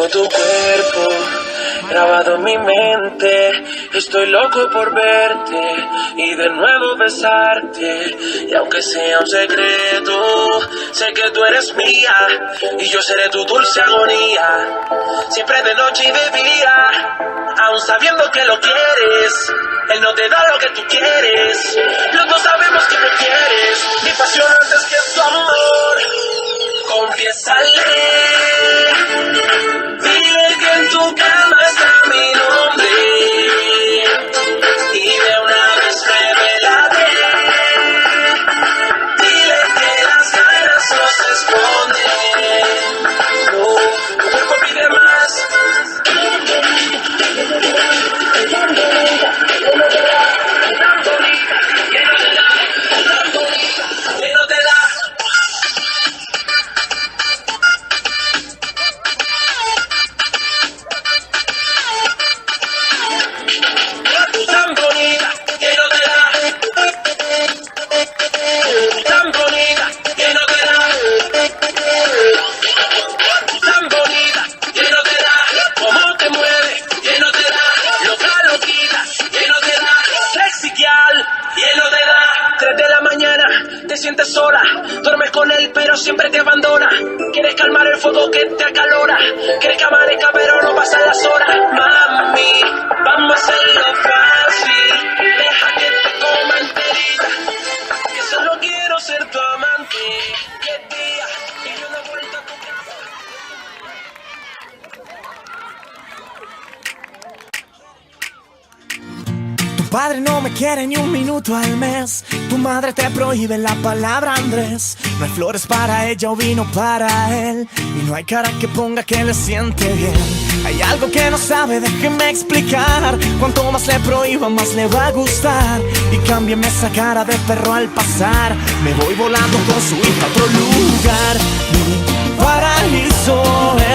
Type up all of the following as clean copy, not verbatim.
Tengo tu cuerpo grabado en mi mente, estoy loco por verte y de nuevo besarte. Y aunque sea un secreto, sé que tú eres mía y yo seré tu dulce agonía, siempre de noche y de día. Aún sabiendo que lo quieres, él no te da lo que tú quieres. Los dos sabemos que lo quieres, mi pasión antes que tu amor. Confiésale, dile que en tu cama está mi nombre y de una vez revélate. Dile que las ganas no se esconden, no, tu cuerpo pide más. Sientes sola, duermes con él pero siempre te abandona. Quieres calmar el fuego que te acalora, quieres que amanezca pero no pasan las horas. Mami, vamos a hacerlo fácil, deja que te coma enterita, que solo quiero ser tu amante. Que día y yo no he vuelto a tu casa. Tu padre no me quiere ni un minuto al mes. Tu madre te prohíbe la palabra Andrés. No hay flores para ella o vino para él. Y no hay cara que ponga que le siente bien. Hay algo que no sabe, déjeme explicar. Cuanto más le prohíba, más le va a gustar. Y cámbiame esa cara de perro al pasar. Me voy volando con su hija a otro lugar. Mi paraíso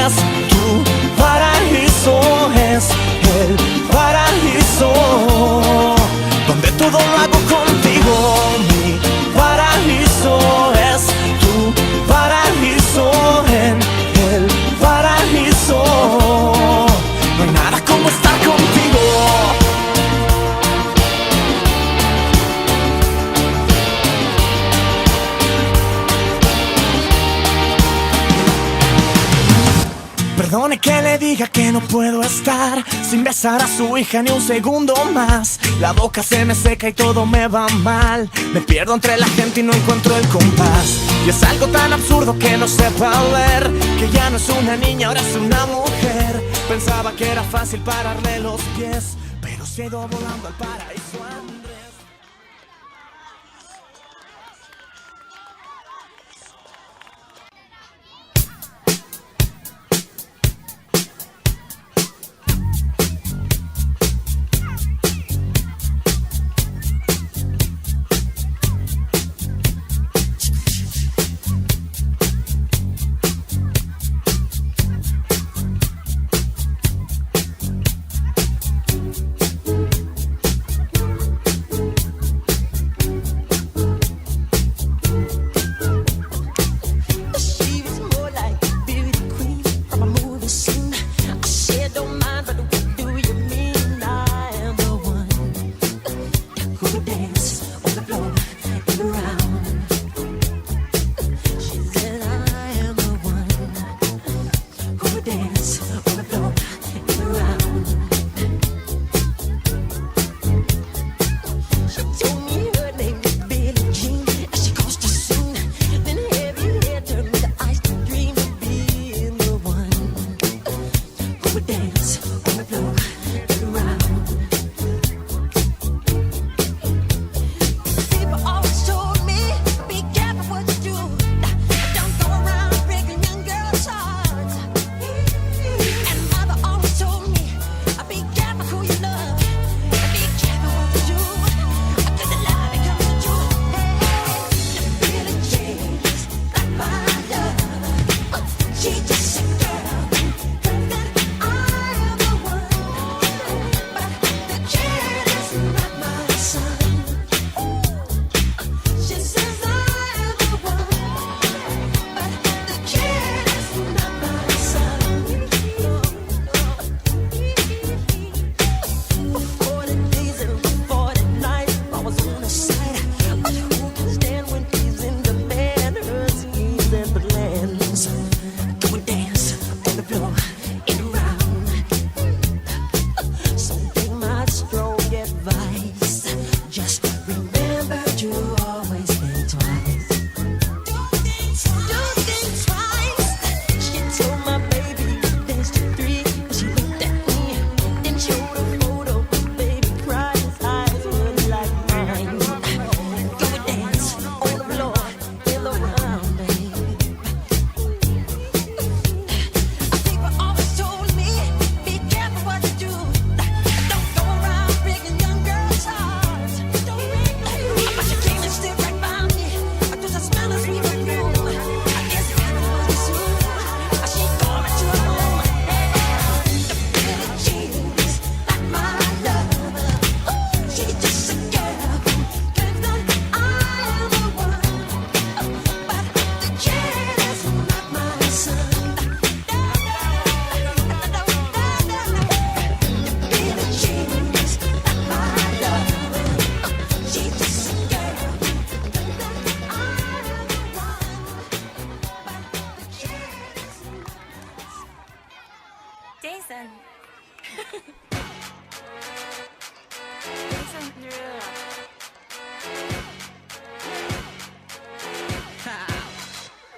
es tu paraíso, es el paraíso donde todo lo hago contigo. Mi paraíso es tu paraíso, en el paraíso no hay nada como estar contigo. Perdone que le diga que no puedo estar sin besar a su hija ni un segundo más. La boca se me seca y todo me va mal. Me pierdo entre la gente y no encuentro el compás. Y es algo tan absurdo que no sepa ver que ya no es una niña, ahora es una mujer. Pensaba que era fácil pararle los pies, pero se ha ido volando al paraíso Andrés.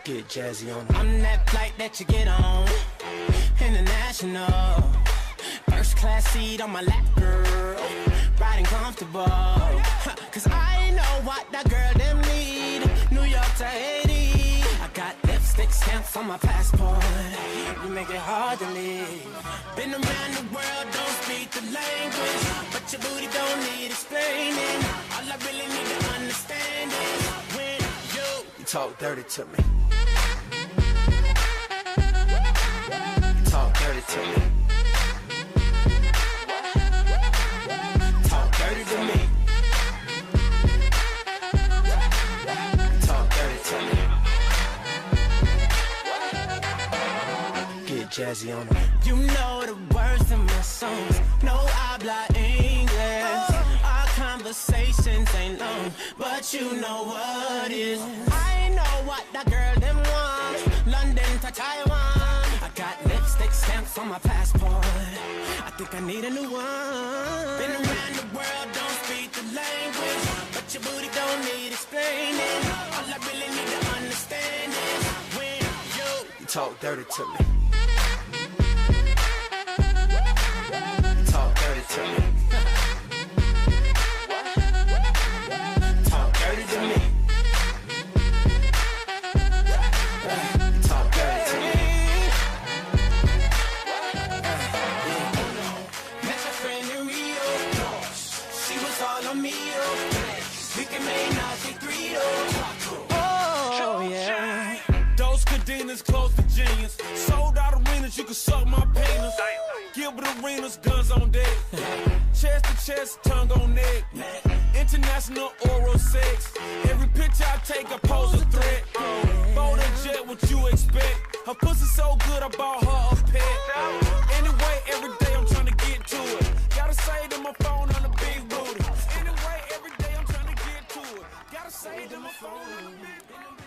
Get jazzy on. I'm that flight that you get on, international. First class seat on my lap, girl, riding comfortable. Cause I know what that girl them need. New York to Haiti, I got lipstick stamps on my passport. You make it hard to leave. Been around the world, don't speak the language, but your booty don't need explaining. All I really need to understand is when you talk dirty to me. Talk dirty to me. Talk dirty to me. Talk dirty to me. Get jazzy on them. You know the words of my songs. No habla English. Our conversations ain't long, but you know what is. I know what that girl them want. London to Taiwan. I got lipstick stamps on my passport. I think I need a new one. Been around the world, don't speak the language, but your booty don't need explaining. All I really need to understand is when you talk dirty to me. Talk dirty to me. Talk dirty to me. Talk dirty to me. Met my friend in Rio. She was all on me. We can make Nazi 3. Oh yeah. Those cadenas close to genius. Sold out arenas, you can suck my penis. Gilbert Arenas, guns on deck. Chest to chest, tongue on neck. International oral sex. Every picture I take, I pose a threat. Bold and jet, what you expect? Her pussy so good, I bought her a pet. Anyway, every day I'm trying to get to it. Gotta say to my phone on the big booty. Anyway, every day I'm trying to get to it. Gotta say to my phone on the big booty.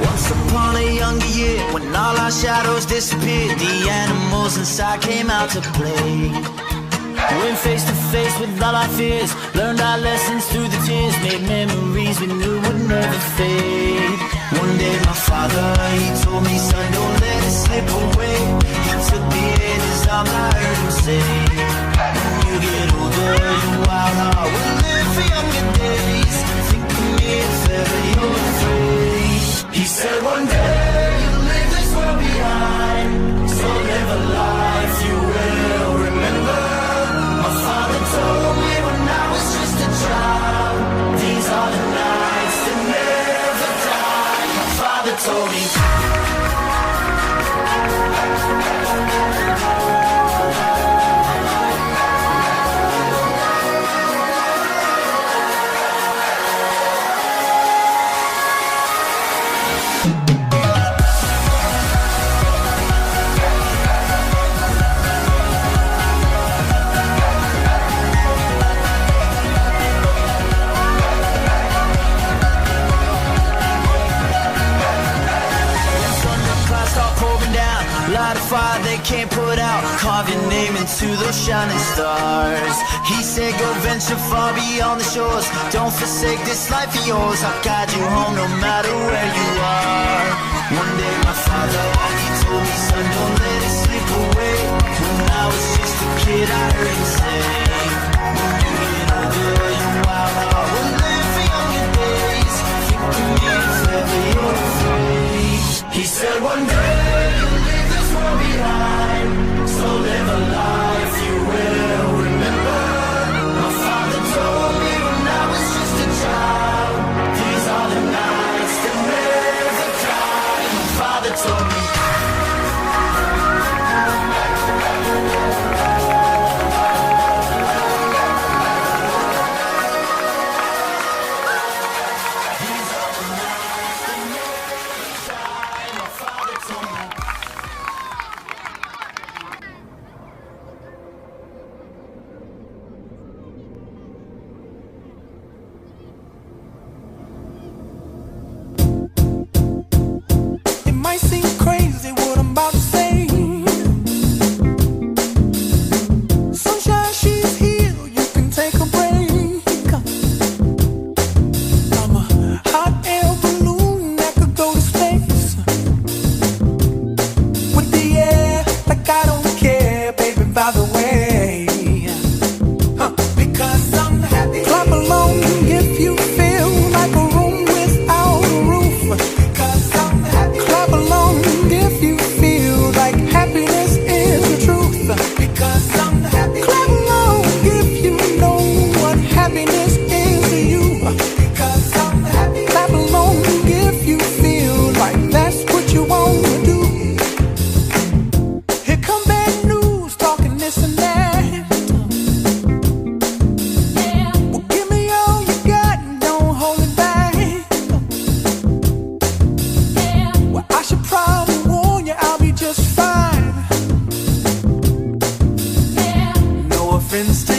Once upon a younger year, when all our shadows disappeared, the animals inside came out to play. Went face to face with all our fears, learned our lessons through the tears, made memories we knew would never fade. One day my father, he told me, son, don't let it slip away. He took me in his arms, I heard him say, when you get older, your wild heart will live for younger days. Think of me if ever you're afraid. He said one day you'll leave this world behind, so live a life you will remember. My father told me when I was just a child, these are the nights that never die. My father told me. Light a fire they can't put out, carve your name into those shining stars. He said go venture far beyond the shores, don't forsake this life of yours. I'll guide you home no matter where you are. One day my father, he told me, son, don't let it slip away. When I was just a kid I heard him say, when you get older your wild heart will live for younger days. Think of me if ever you're afraid. He said one day you'll leave this world behind, so live a life you will remember. My father told me when I was just a child, these are the nights that never die. My father told me. by the way. Because I'm happy. Clap along if you feel like a room without a roof. Because I'm happy. Clap along if you feel like happiness is the truth. Because I'm happy. Clap along if you know what happiness is to you. Because I'm happy. Clap along if you feel like that's what you want to do. Here come bad news, talking this and that. Well, give me all you got and don't hold it back. Well, I should probably warn you, I'll be just fine. No offense to